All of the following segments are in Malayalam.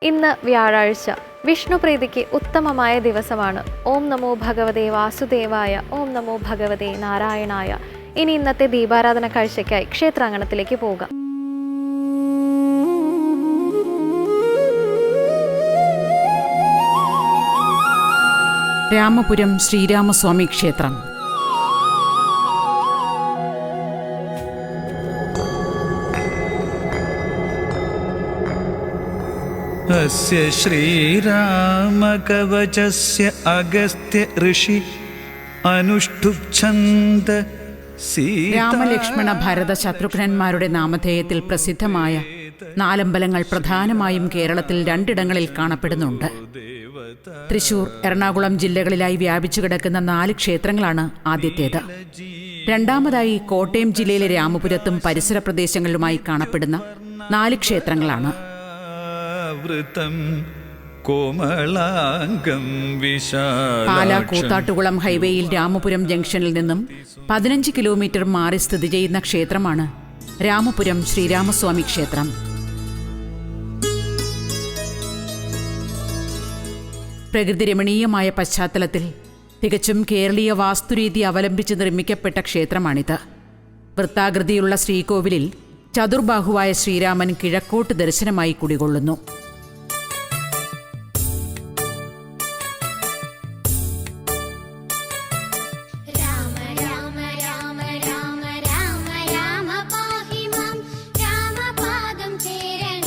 ഇന്ന് വ്യാഴാഴ്ച, വിഷ്ണുപ്രീതിക്ക് ഉത്തമമായ ദിവസമാണ്. ഓം നമോ ഭഗവതേ വാസുദേവായ, ഓം നമോ ഭഗവതേ നാരായണായ. ഇനി ഇന്നത്തെ ദീപാരാധന കാഴ്ചയ്ക്കായി ക്ഷേത്രാങ്കണത്തിലേക്ക് പോകാം. രാമപുരം ശ്രീരാമസ്വാമി ക്ഷേത്രം. അസ്യ ശ്രീരാമകവചസ്യ അഗസ്ത്യ ഋഷി അനുഷ്ഠുപ്ഛന്ദ രാമലക്ഷ്മണ ഭരത ശത്രുഘ്നന്മാരുടെ നാമധേയത്തിൽ പ്രസിദ്ധമായ നാലമ്പലങ്ങൾ പ്രധാനമായും കേരളത്തിൽ രണ്ടിടങ്ങളിൽ കാണപ്പെടുന്നുണ്ട്. തൃശൂർ, എറണാകുളം ജില്ലകളിലായി വ്യാപിച്ചു കിടക്കുന്ന 4 ക്ഷേത്രങ്ങളാണ് ആദ്യത്തേത്. രണ്ടാമതായി കോട്ടയം ജില്ലയിലെ രാമപുരത്തും പരിസര പ്രദേശങ്ങളിലുമായി കാണപ്പെടുന്ന 4 ക്ഷേത്രങ്ങളാണ്. പാലാ കൂത്താട്ടുകുളം ഹൈവേയിൽ രാമപുരം ജംഗ്ഷനിൽ നിന്നും 15 കിലോമീറ്റർ മാറി സ്ഥിതി ചെയ്യുന്ന ക്ഷേത്രമാണ് രാമപുരം ശ്രീരാമസ്വാമി ക്ഷേത്രം. പ്രകൃതിരമണീയമായ പശ്ചാത്തലത്തിൽ തികച്ചും കേരളീയ വാസ്തുരീതി അവലംബിച്ച് നിർമ്മിക്കപ്പെട്ട ക്ഷേത്രമാണിത്. വൃത്താകൃതിയുള്ള ശ്രീകോവിലിൽ ചതുർബാഹുവായ ശ്രീരാമൻ കിഴക്കോട്ട് ദർശനമായി കുടികൊള്ളുന്നു.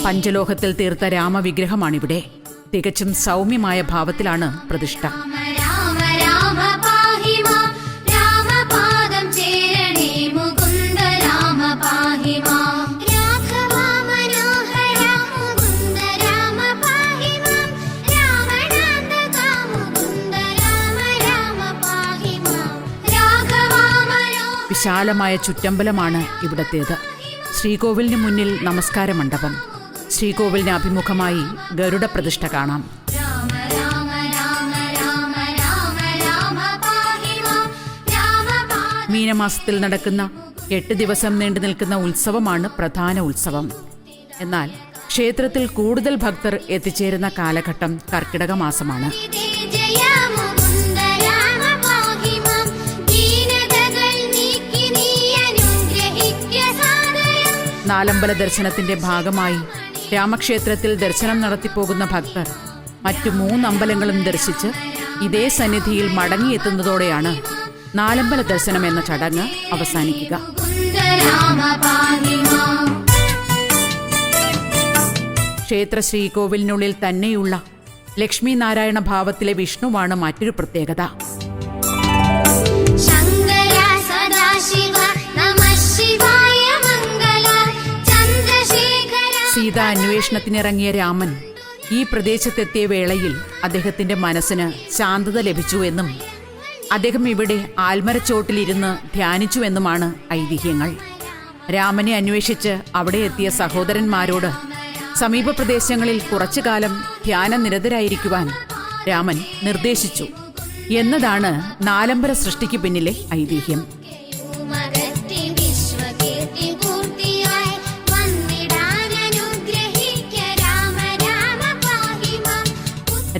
പഞ്ചലോഹത്തിൽ തീർത്ത രാമവിഗ്രഹമാണിവിടെ. തികച്ചും സൗമ്യമായ ഭാവത്തിലാണ് പ്രതിഷ്ഠ. വിശാലമായ ചുറ്റമ്പലമാണ് ഇവിടത്തേത്. ശ്രീകോവിലിന് മുന്നിൽ നമസ്കാര മണ്ഡപം. ശ്രീകോവിലിന് അഭിമുഖമായി ഗരുഡ പ്രതിഷ്ഠ കാണാം. മീനമാസത്തിൽ നടക്കുന്ന 8 ദിവസം നീണ്ടു നിൽക്കുന്ന ഉത്സവമാണ് പ്രധാന ഉത്സവം. എന്നാൽ ക്ഷേത്രത്തിൽ കൂടുതൽ ഭക്തർ എത്തിച്ചേരുന്ന കാലഘട്ടം കർക്കിടക മാസമാണ്. നാലമ്പല ദർശനത്തിന്റെ ഭാഗമായി രാമക്ഷേത്രത്തിൽ ദർശനം നടത്തിപ്പോകുന്ന ഭക്തർ മറ്റു 3 അമ്പലങ്ങളും ദർശിച്ച് ഇതേ സന്നിധിയിൽ മടങ്ങിയെത്തുന്നതോടെയാണ് നാലമ്പല ദർശനം എന്ന ചടങ്ങ് അവസാനിക്കുക. ക്ഷേത്ര ശ്രീകോവിലിനുള്ളിൽ തന്നെയുള്ള ലക്ഷ്മി നാരായണ ഭാവത്തിലെ വിഷ്ണുവാണ് മറ്റൊരു പ്രത്യേകത. സീത അന്വേഷണത്തിനിറങ്ങിയ രാമൻ ഈ പ്രദേശത്തെത്തിയ വേളയിൽ അദ്ദേഹത്തിന്റെ മനസ്സിന് ശാന്തത ലഭിച്ചു എന്നും അദ്ദേഹം ഇവിടെ ആൽമരച്ചോട്ടിലിരുന്ന് ധ്യാനിച്ചുവെന്നുമാണ് ഐതിഹ്യങ്ങൾ. രാമനെ അന്വേഷിച്ച് അവിടെ എത്തിയ സഹോദരന്മാരോട് സമീപ പ്രദേശങ്ങളിൽ കുറച്ചുകാലം ധ്യാനനിരതരായിരിക്കുവാൻ രാമൻ നിർദ്ദേശിച്ചു എന്നതാണ് നാലമ്പല സൃഷ്ടിക്ക് പിന്നിലെ ഐതിഹ്യം.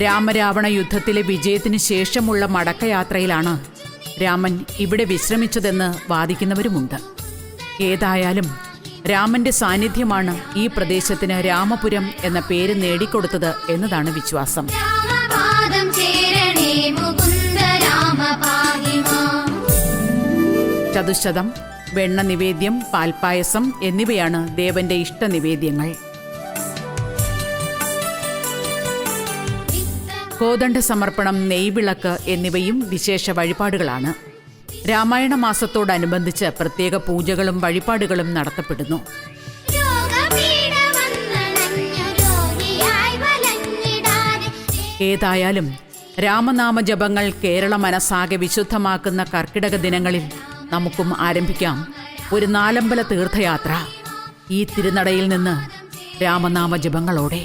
രാമരാവണ യുദ്ധത്തിലെ വിജയത്തിന് ശേഷമുള്ള മടക്കയാത്രയിലാണ് രാമൻ ഇവിടെ വിശ്രമിച്ചതെന്ന് വാദിക്കുന്നവരുമുണ്ട്. ഏതായാലും രാമന്റെ സാന്നിധ്യമാണ് ഈ പ്രദേശത്തിന് രാമപുരം എന്ന പേര് നേടിക്കൊടുത്തത് എന്നതാണ് വിശ്വാസം. ചതുശതം, വെണ്ണ നിവേദ്യം, പാൽപ്പായസം എന്നിവയാണ് ദേവന്റെ ഇഷ്ടനിവേദ്യങ്ങൾ. കോദണ്ഡ സമർപ്പണം, നെയ്വിളക്ക് എന്നിവയും വിശേഷ വഴിപാടുകളാണ്. രാമായണ മാസത്തോടനുബന്ധിച്ച് പ്രത്യേക പൂജകളും വഴിപാടുകളും നടത്തപ്പെടുന്നു. ഏതായാലും രാമനാമ ജപങ്ങൾ കേരള മനസ്സാകെ വിശുദ്ധമാക്കുന്ന കർക്കിടക ദിനങ്ങളിൽ നമുക്കും ആരംഭിക്കാം ഒരു നാലമ്പല തീർത്ഥയാത്ര. ഈ തിരുനടയിൽ നിന്ന് രാമനാമ ജപങ്ങളോടെ.